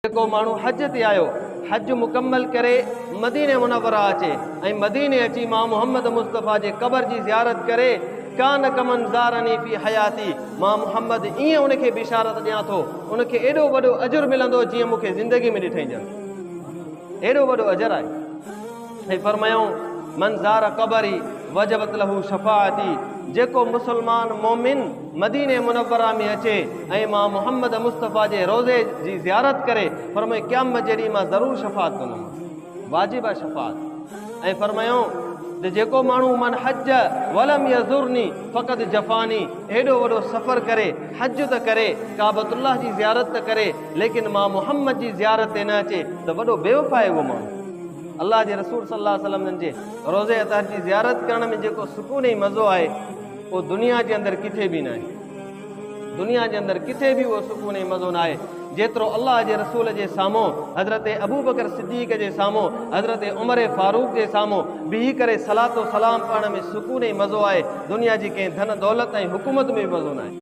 जेको माण्हू हज ते आयो, हज मुकम्मल करे मदीने मुनव्वरा अचे ऐं मदीने अची मां मुहम्मद मुस्तफ़ा जे क़बर जी ज़ियारत करे, कान कमन ज़ारनी फी हयाती, मां मुहम्मद ईअं उनखे बिशारत ॾियां थो, उनखे एॾो वॾो अजुर मिलंदो जीअं मूंखे ज़िंदगी में ॾिठई ॼण। एॾो वॾो अजर आहे। ऐं फरमायूं मन ज़ार क़बरी वजबत लहू शफ़ाअती, जेको मुसलमान मोमिन मदीने मुनव्वरा में अचे ऐं मां मुहम्मद मुस्तफ़ा जे रोज़े जी ज़ियारत करे, फरमाए क़यामत जे ॾींहुं मां ज़रूरु शफ़ाअत कंदुमि, वाजिब आहे शफ़ाअत। ऐं फरमायूं त जेको माण्हू मन हज वलम यज़ुरनी फ़क़त जफ़ानी, हेॾो वॾो सफ़र करे हज त करे काबतुल्लाह जी ज़ियारत त करे, लेकिन मां मुहम्मद जी ज़ियारत ते न अचे त वॾो बेवफ़ा आहे उहो माण्हू। अल्लाह जे रसूल सल्लल्लाहु अलैहि वसल्लम जे रोज़े अतहर जी ज़ियारत करण में जेको सुकून ऐं मज़ो आहे उहो दुनिया जे अंदरि किथे बि न आहे। दुनिया जे अंदरि किथे बि उहो सुकून ऐं मज़ो न आहे जेतिरो अल्लाह जे रसूल जे साम्हूं हज़रत अबू बकर सिद्दीक़ जे साम्हूं हज़रत उमर फारूक जे साम्हूं बीही करे सलातो सलाम पढ़ण में सुकून ऐं मज़ो आहे। दुनिया जी कंहिं धन दौलत ऐं हुकूमत में बि मज़ो न आहे।